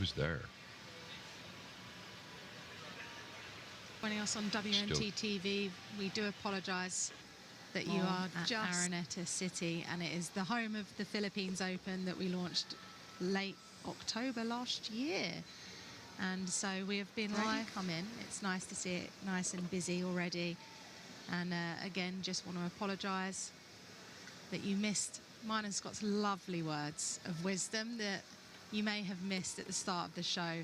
was there. Joining us on WNT TV, we do apologise that you are at just Araneta City, and it is the home of the Philippines Open that we launched late October last year. And so we have been live. Come in. It's nice to see it nice and busy already. And again, just want to apologise that you missed mine and Scott's lovely words of wisdom that you may have missed at the start of the show.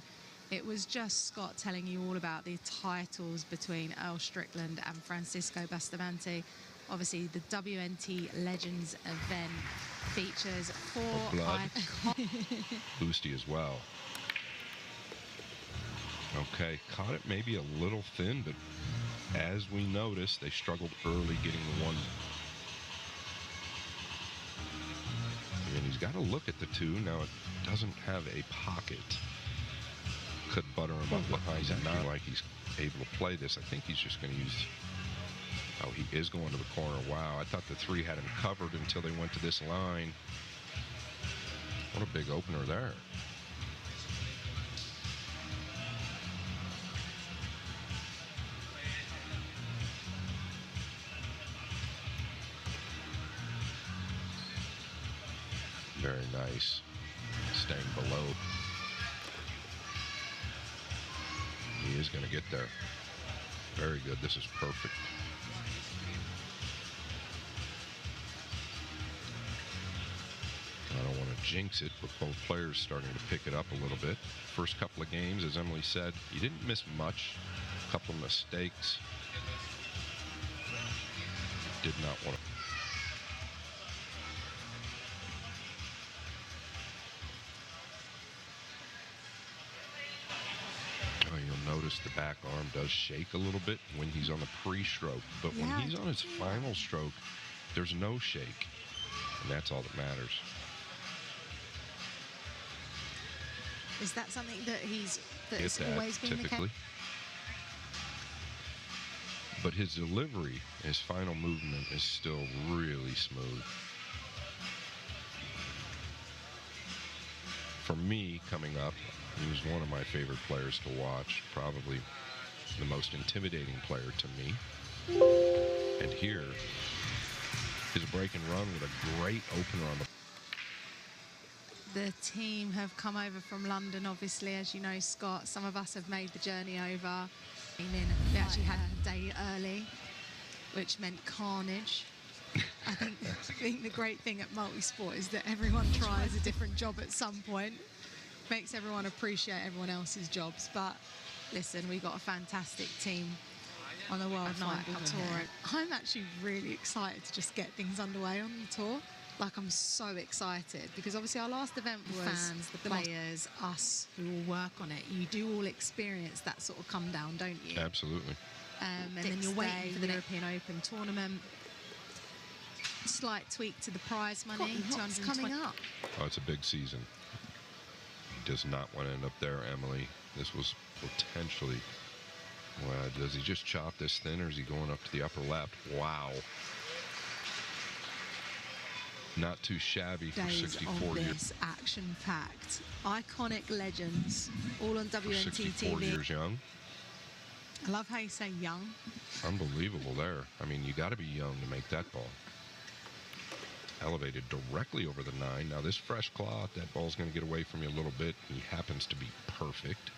It was just Scott telling you all about the titles between Earl Strickland and Francisco Bustamante. Obviously, the WNT Legends event features four Boosty as well. Okay, caught it maybe a little thin, but as we noticed, they struggled early getting the one. And he's got to look at the two. Now it doesn't have a pocket. Could butter him up behind him. Not like he's able to play this. I think he's just going to use... Oh, he is going to the corner. Wow, I thought the three had him covered until they went to this line. What a big opener there. Very nice. Staying below. He is going to get there. Very good. This is perfect. I don't want to jinx it, but both players starting to pick it up a little bit. First couple of games, as Emily said, you didn't miss much. A couple of mistakes. Did not want to. You'll notice the back arm does shake a little bit when he's on the pre-stroke, but when he's on his final stroke, there's no shake, and that's all that matters. Is that something that that's always been the case? But his delivery, his final movement is still really smooth. For me, coming up, he was one of my favorite players to watch, probably the most intimidating player to me. And here, his break and run with a great opener on the team have come over from London, obviously, as you know, Scott. Some of us have made the journey over. They actually had a day early, which meant carnage. I think the great thing at multi-sport is that everyone tries a different job at some point. Makes everyone appreciate everyone else's jobs. But listen, we got a fantastic team on the World Final Tour. I'm actually really excited to just get things underway on the tour. Like, I'm so excited because obviously our last event was fans, the players, us who all work on it. You do all experience that sort of come down, don't you? Absolutely. And then you're waiting for the European Open tournament. Slight tweak to the prize money. What's coming up? Oh, it's a big season. He does not want to end up there, Emily. This was potentially... Well, does he just chop this thin, or is he going up to the upper left? Wow. Not too shabby for 64 years. Action-packed, iconic legends, all on WNT 64 TV. Years young. I love how you say young. Unbelievable there. I mean, you got to be young to make that ball. Elevated directly over the 9. Now this fresh cloth, that ball's going to get away from you a little bit. He happens to be perfect.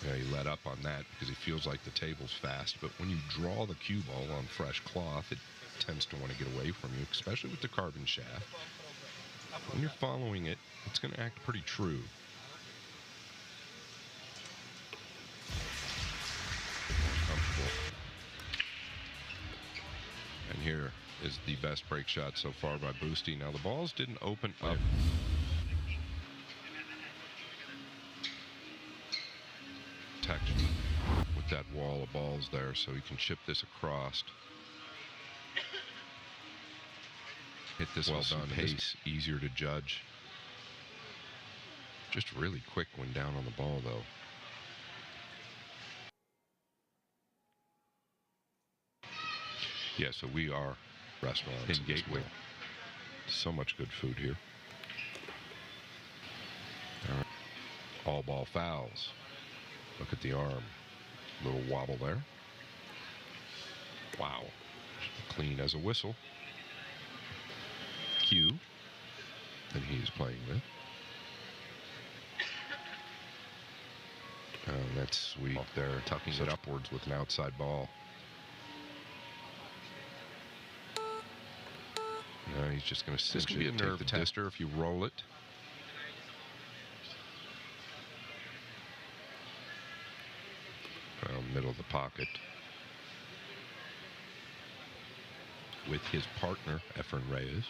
Yeah, he let up on that because he feels like the table's fast. But when you draw the cue ball on fresh cloth, it tends to want to get away from you, especially with the carbon shaft. When you're following it, it's going to act pretty true. Comfortable. And here is the best break shot so far by Boosty. Now the balls didn't open up. Protection with that wall of balls there, so he can chip this across. Hit this well done pace, easier to judge. Just really quick when down on the ball, though. Yeah, so we are restaurants in Gateway. So much good food here. All ball fouls. Look at the arm. Little wobble there. Wow. Clean as a whistle. Q. And he's playing with. That's sweet. Up there, tucking it upwards with an outside ball. No, he's just going to cinch it. Be a nerve tester if you roll it. Middle of the pocket. With his partner, Efren Reyes.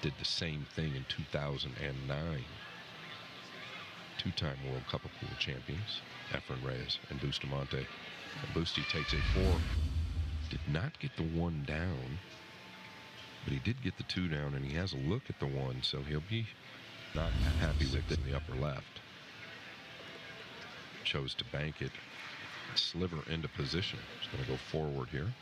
Did the same thing in 2009. Two-time World Cup of Pool champions, Efren Reyes and Bustamante. And Busty takes a 4. Did not get the 1 down, but he did get the 2 down, and he has a look at the 1, so he'll be not happy with it in the upper left. Chose to bank it, sliver into position. He's going to go forward here.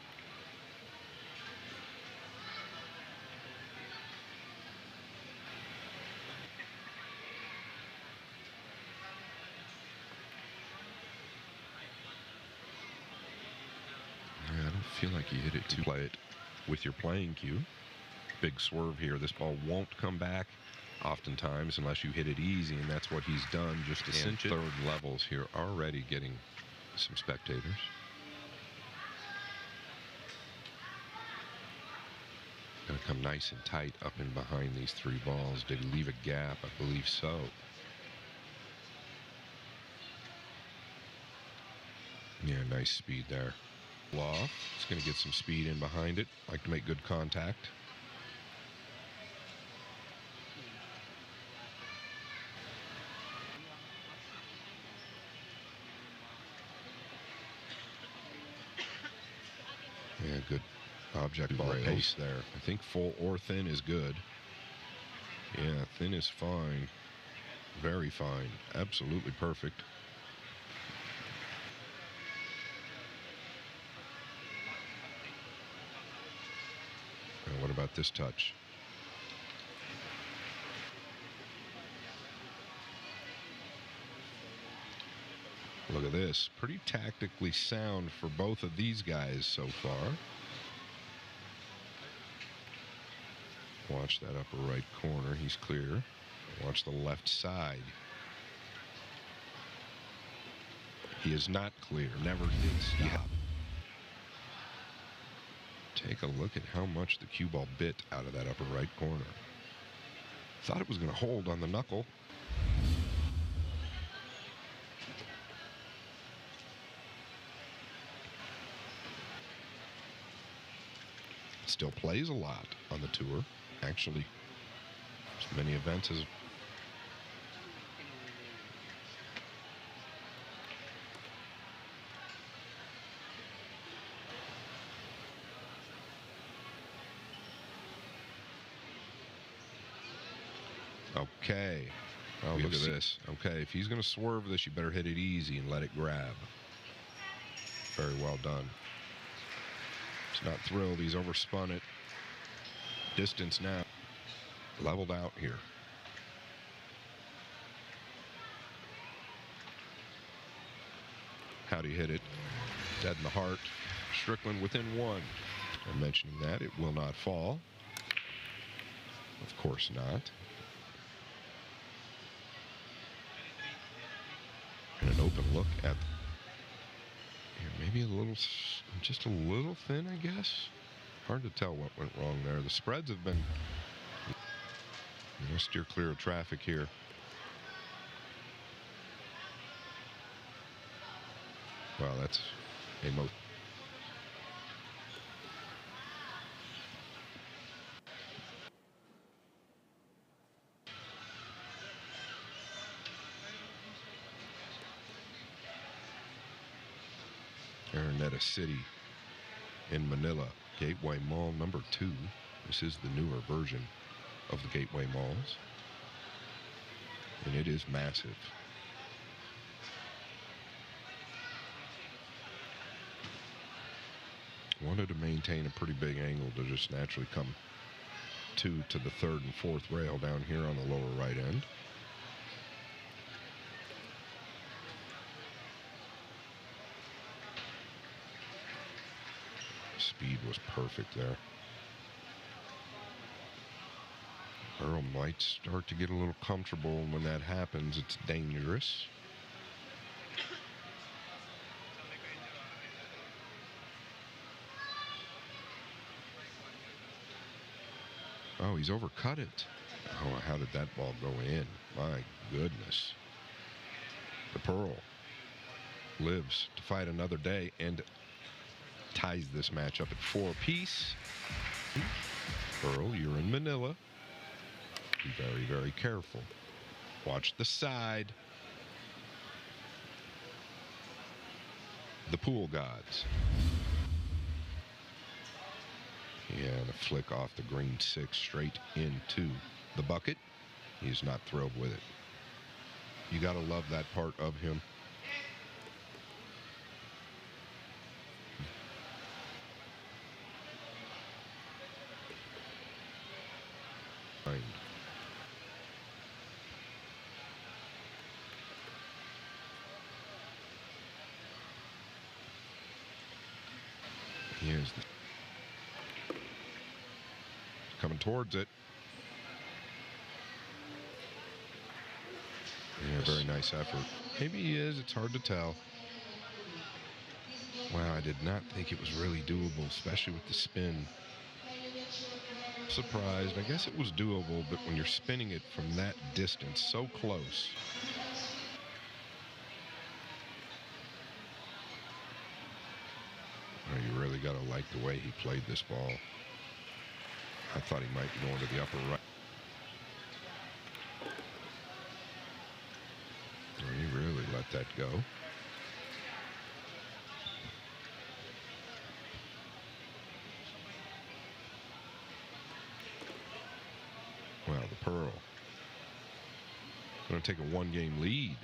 I don't feel like he hit it to play it with your playing cue. Big swerve here. This ball won't come back oftentimes unless you hit it easy, and that's what he's done just to cinch it. Third levels here, already getting some spectators. Gonna come nice and tight up and behind these 3 balls. Did he leave a gap? I believe so. Yeah, nice speed there. Off. It's gonna get some speed in behind it. Like to make good contact. Yeah, good object ball pace there. I think full or thin is good. Yeah, thin is fine. Very fine. Absolutely perfect. And what about this touch? Look at this. Pretty tactically sound for both of these guys so far. Watch that upper right corner. He's clear. Watch the left side. He is not clear. Never did stop. Take a look at how much the cue ball bit out of that upper right corner. Thought it was going to hold on the knuckle. Still plays a lot on the tour. Actually, as many events as okay. Oh, look at this. Okay, if he's going to swerve this, you better hit it easy and let it grab. Very well done. He's not thrilled. He's overspun it. Distance now. Leveled out here. How'd he hit it? Dead in the heart. Strickland within 1. I'm mentioning that. It will not fall. Of course not. And an open look at here, maybe a little, just a little thin, I guess. Hard to tell what went wrong there. The spreads have been, steer clear of traffic here. Wow, that's a most. Araneta City in Manila, Gateway Mall number 2. This is the newer version of the Gateway Malls, and it is massive. wanted to maintain a pretty big angle to just naturally come to the third and fourth rail down here on the lower right end. Speed was perfect there. Earl might start to get a little comfortable, and when that happens, it's dangerous. Oh, he's overcut it. Oh, how did that ball go in? My goodness. The Pearl lives to fight another day and ties this match up at 4 apiece. Earl, you're in Manila. Be very, very careful. Watch the side. The pool gods. Yeah, the flick off the green 6 straight into the bucket. He's not thrilled with it. You got to love that part of him. Here's the coming towards it. Yeah, very nice effort. Maybe he is, it's hard to tell. Wow, I did not think it was really doable, especially with the spin. Surprised. I guess it was doable, but when you're spinning it from that distance, so close. Oh, you really got to like the way he played this ball. I thought he might be going to the upper right. Oh, he really let that go. Wow, the Pearl. Going to take a 1-game lead.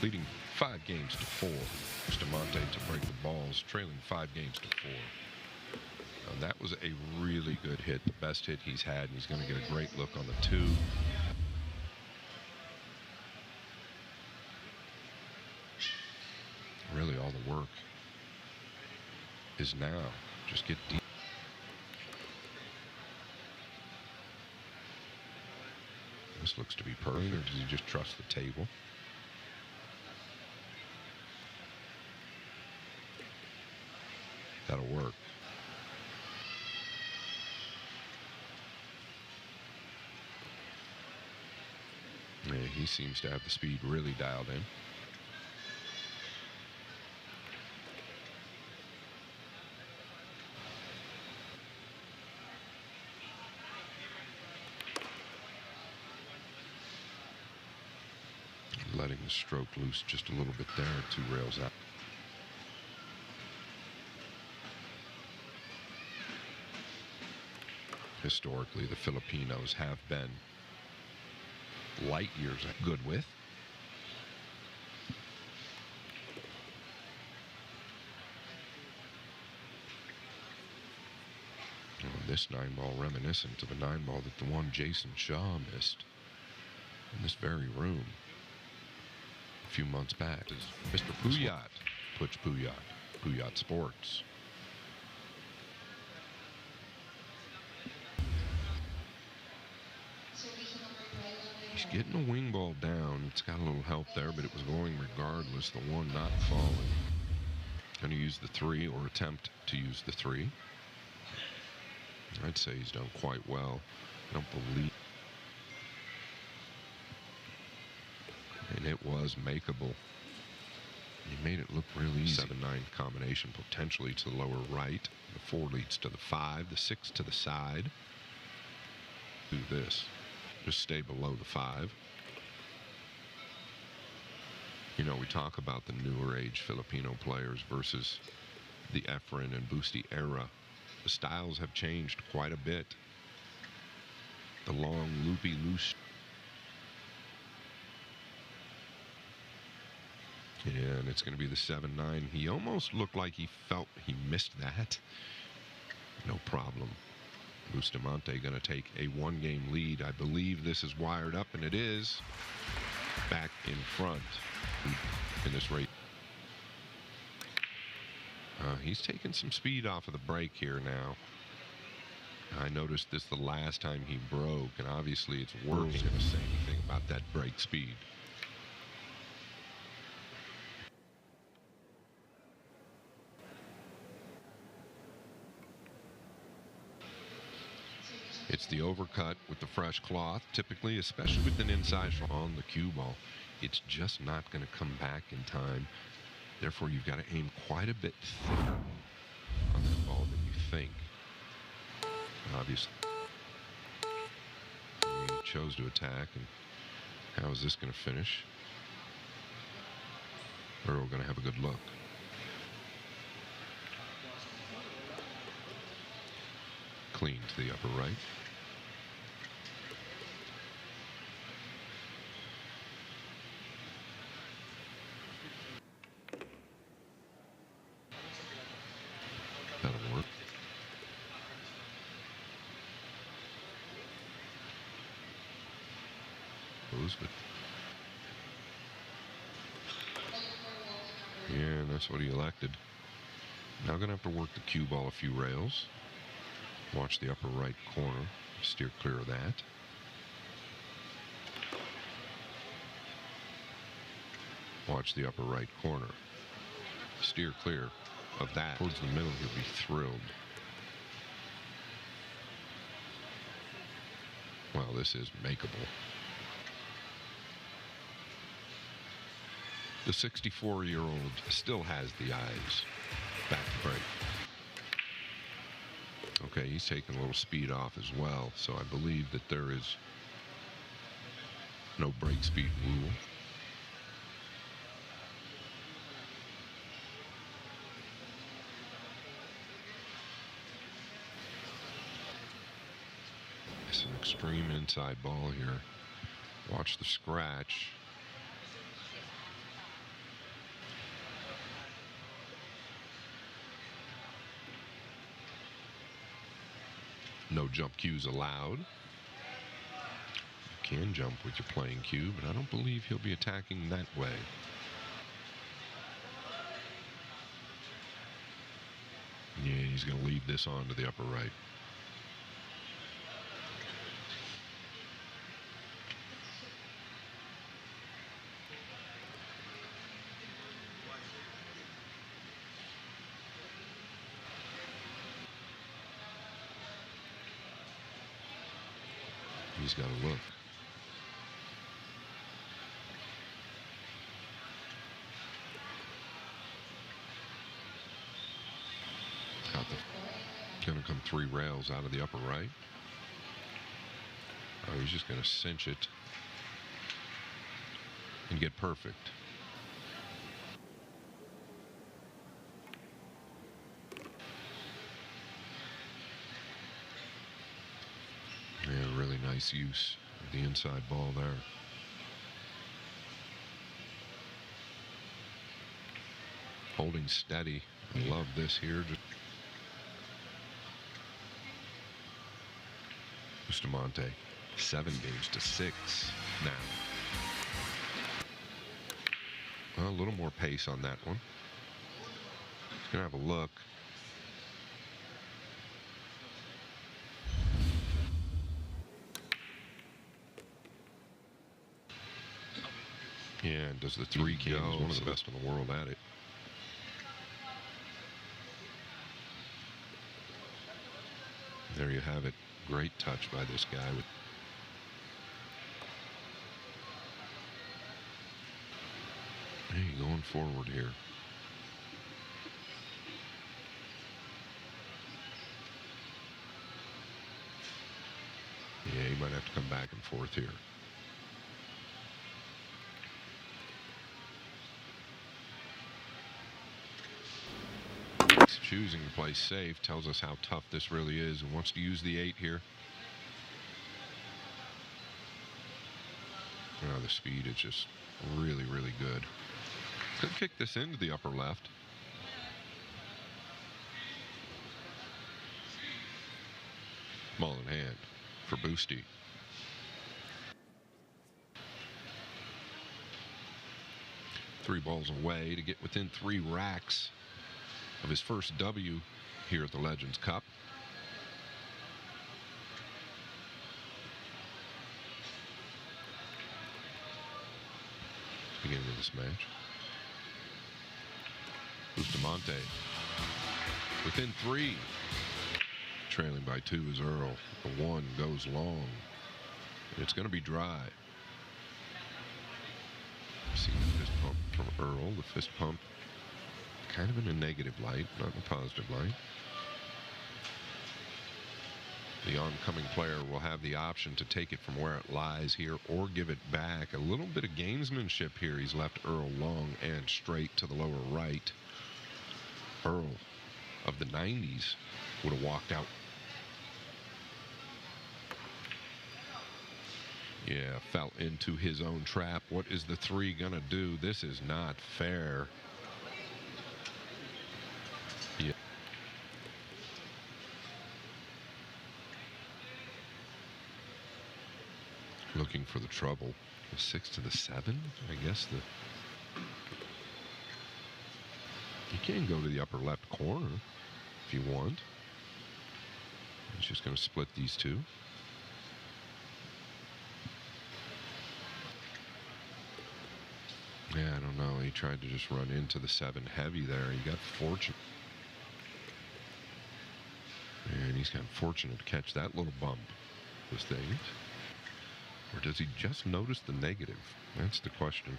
Leading 5 games to 4. Bustamante to break the balls, trailing 5 games to 4. Now, that was a really good hit, the best hit he's had, and he's going to get a great look on the 2. Really, all the work is now just get deep. This looks to be perfect, or does he just trust the table? That'll work. Yeah, he seems to have the speed really dialed in. Letting the stroke loose just a little bit there, 2 rails out. Historically, the Filipinos have been light years good with. And this 9-ball reminiscent of a 9-ball that the one Jason Shaw missed in this very room a few months back. Is Mr. Puyat, Butch Puyat, Puyat Sports. He's getting a wing ball down. It's got a little help there, but it was going regardless. The 1 not falling. Going to use the 3 or attempt to use the 3. I'd say he's done quite well. I don't believe. And it was makeable. He made it look really easy. 7-9 combination potentially to the lower right. The 4 leads to the 5, the 6 to the side. Do this. Just stay below the 5. You know, we talk about the newer age Filipino players versus the Efren and Busti era. The styles have changed quite a bit. The long, loopy, loose. Yeah, and it's going to be the 7-9. He almost looked like he felt he missed that. No problem. Bustamante going to take a 1-game lead. I believe this is wired up, and it is. Back in front in this race. He's taking some speed off of the break here now. I noticed this the last time he broke, and obviously it's working. Earl's going to say anything about that break speed. It's the overcut with the fresh cloth, typically, especially with an inside on the cue ball. It's just not going to come back in time. Therefore, you've got to aim quite a bit thicker on that ball than you think. Obviously, he chose to attack, and how is this going to finish? Earl going to have a good look. Clean to the upper right. That'll work. But yeah, and that's what he elected. Now going to have to work the cue ball a few rails. Watch the upper right corner. Steer clear of that. Watch the upper right corner. Steer clear of that. Towards the middle, he'll be thrilled. Well, this is makeable. The 64-year-old still has the eyes. Back to break. Okay, he's taking a little speed off as well, so I believe that there is no break speed rule. It's an extreme inside ball here. Watch the scratch. No jump cues allowed. You can jump with your playing cue, but I don't believe he'll be attacking that way. Yeah, he's going to lead this on to the upper right. He's got to look. Going to come 3 rails out of the upper right. Oh, he's just going to cinch it and get perfect. Yeah, really nice use of the inside ball there. Holding steady. I love this here. Bustamante, 7 games to 6 now. Well, a little more pace on that one. He's going to have a look. Yeah, and does the 3 games. One of the best in the world at it. There you have it. Great touch by this guy. Hey, going forward here. Yeah, he might have to come back and forth here. Choosing to play safe tells us how tough this really is, and wants to use the 8 here. The speed is just really, really good. Could kick this into the upper left. Ball in hand for Boosty. Three balls away to get within 3 racks of his first W here at the Legends Cup. Beginning of this match. Bustamante within 3. Trailing by 2 is Earl. The 1 goes long. It's going to be dry. See the fist pump from Earl. The fist pump kind of in a negative light, not in a positive light. The oncoming player will have the option to take it from where it lies here or give it back. A little bit of gamesmanship here. He's left Earl long and straight to the lower right. Earl of the 90s would have walked out. Yeah, fell into his own trap. What is the 3 gonna do? This is not fair. Yeah. Looking for the trouble. The 6 to the 7. I guess you can go to the upper left corner if you want. He's just going to split these 2. Yeah, I don't know. He tried to just run into the 7 heavy there. He got fortunate. And he's got fortunate to catch that little bump. Those things. Or does he just notice the negative? That's the question.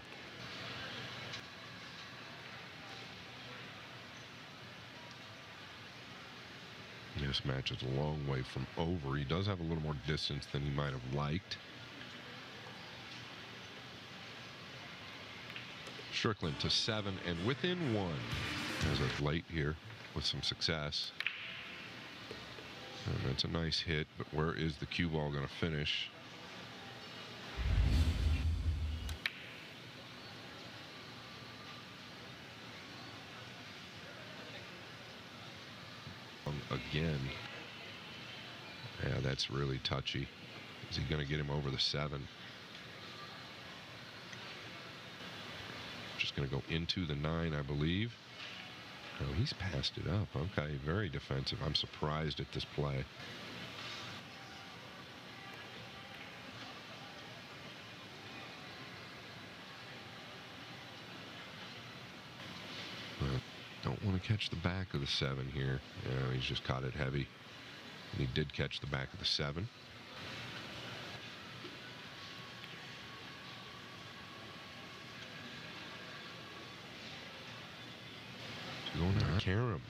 This match is a long way from over. He does have a little more distance than he might have liked. Strickland to 7 and within 1 as of late here with some success. And that's a nice hit, but where is the cue ball going to finish? Again. Yeah, that's really touchy. Is he going to get him over the 7? Just going to go into the 9, I believe. Oh, he's passed it up. Okay, very defensive. I'm surprised at this play. Don't want to catch the back of the 7 here. Yeah, he's just caught it heavy. And he did catch the back of the 7. He's going to carom.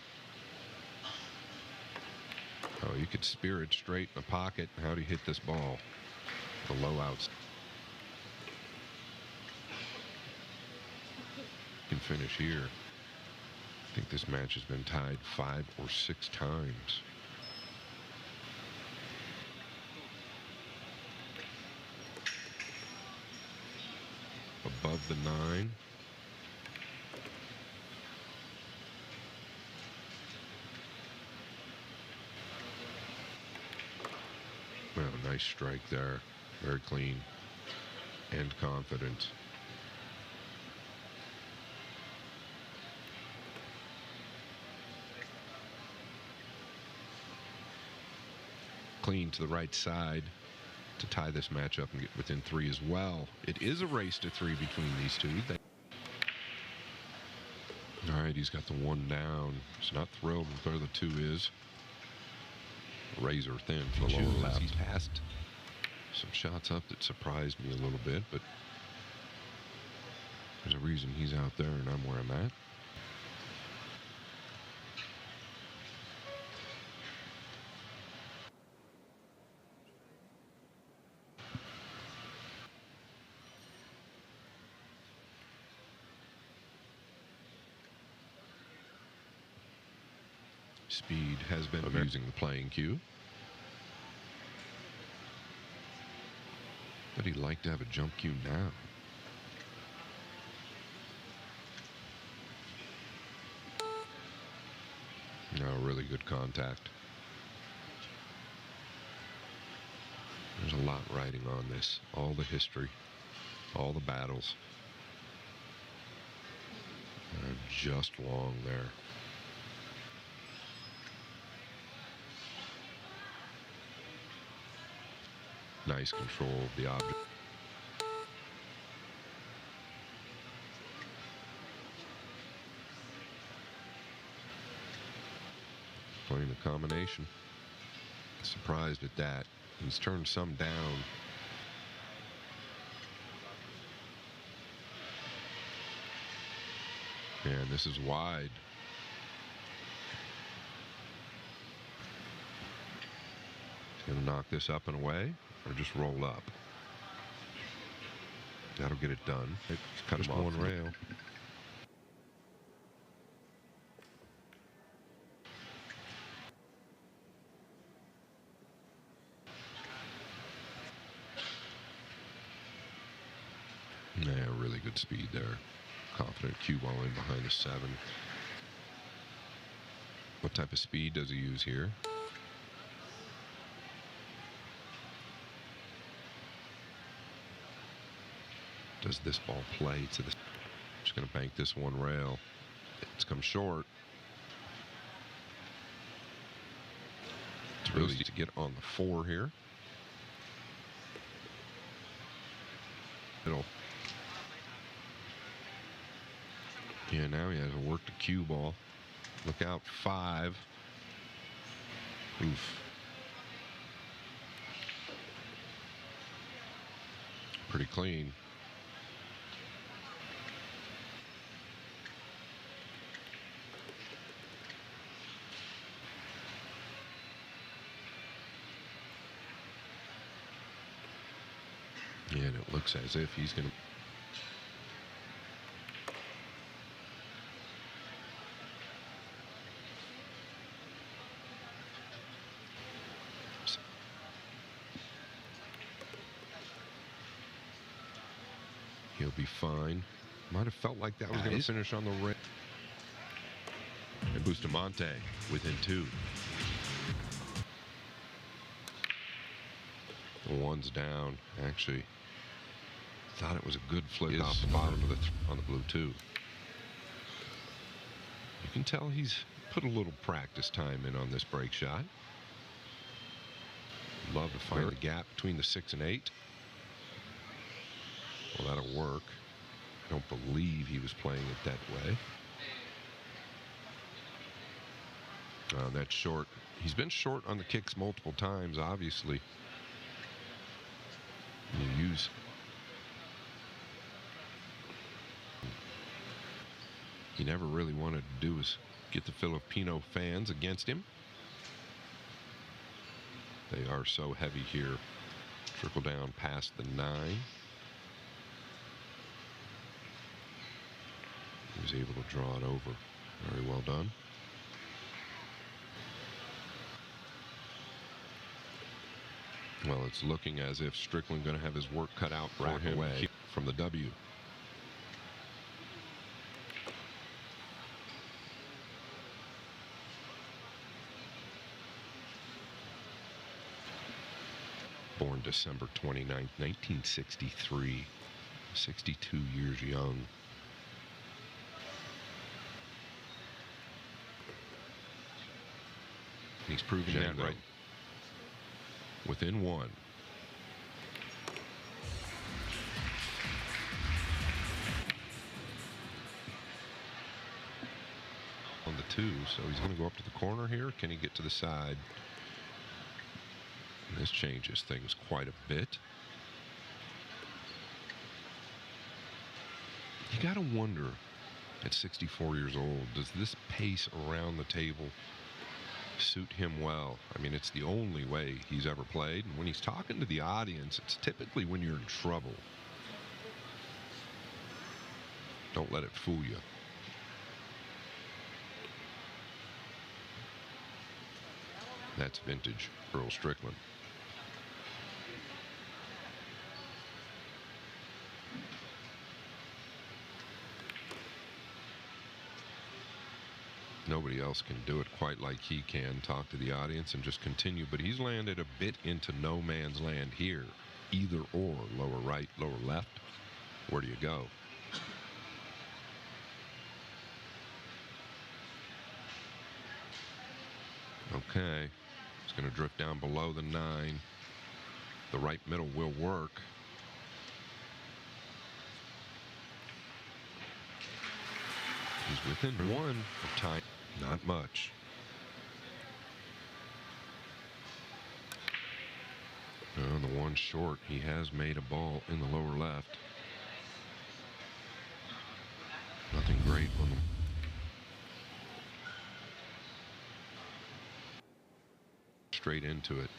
Oh, you could spear it straight in the pocket. How'd he hit this ball? The low outs. Can finish here. I think this match has been tied 5 or 6 times. Above the 9. Well, nice strike there. Very clean and confident. Clean to the right side to tie this match up and get within 3 as well. It is a race to 3 between these 2. All right, he's got the 1 down. He's not thrilled with where the 2 is. Razor thin for the lower left. He's passed some shots up that surprised me a little bit, but there's a reason he's out there and I'm where I'm at. Speed has been abusing the playing cue. But he'd like to have a jump cue now. really good contact. There's a lot riding on this. All the history, all the battles. Just long there. Nice control of the object. Playing the combination. Surprised at that. He's turned some down. And this is wide. He's going to knock this up and away, or just roll up. That'll get it done. It's cut just one rail. Yeah, really good speed there. Confident cue ball in behind the 7. What type of speed does he use here? Does this ball play to the... Just going to bank this one rail. It's come short. It's really to get on the 4 here. It'll... Yeah, now he has to work the cue ball. Look out, 5. Oof. Pretty clean. Yeah, and it looks as if he's going to... He'll be fine. Might have felt like that was going to finish on the rim. And Bustamante within 2. The 1's down. Actually, thought it was a good flip off the bottom of on the blue 2. You can tell he's put a little practice time in on this break shot. Love to find the gap between the 6 and 8. Well, that'll work. I don't believe he was playing it that way. That's short. He's been short on the kicks multiple times, obviously. He never really wanted to do is get the Filipino fans against him. They are so heavy here. Trickle down past the 9. He was able to draw it over. Very well done. Well, it's looking as if Strickland going to have his work cut out for him away from the W. Born December 29th, 1963. 62 years young. He's proven that right. Within 1. On the 2, so he's going to go up to the corner here. Can he get to the side? And this changes things quite a bit. You got to wonder, at 64 years old, does this pace around the table suit him well? I mean, it's the only way he's ever played. And when he's talking to the audience, it's typically when you're in trouble. Don't let it fool you. That's vintage Earl Strickland. Nobody else can do it quite like he can. Talk to the audience and just continue. But he's landed a bit into no man's land here. Either or, lower right, lower left. Where do you go? Okay. It's going to drift down below the 9. The right middle will work. He's within 1 of time. Not much. The one short. He has made a ball in the lower left. Nothing great on them. Straight into it.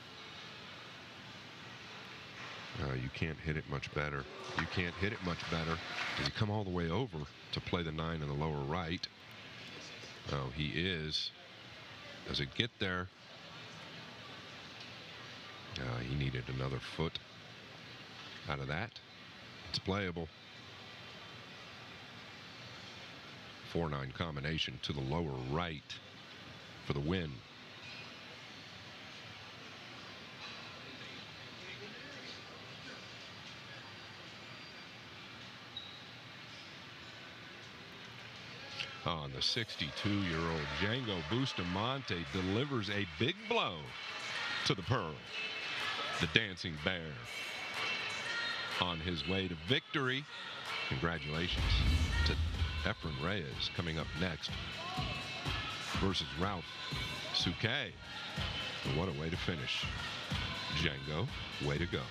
You can't hit it much better. You can't hit it much better. Does he come all the way over to play the 9 in the lower right? Oh, he is. Does it get there? He needed another foot out of that. It's playable. 4-9 combination to the lower right for the win. On the 62-year-old Django Bustamante delivers a big blow to the Pearl. The Dancing Bear on his way to victory. Congratulations to Efren Reyes coming up next versus Ralph Souquet. And what a way to finish. Django, way to go.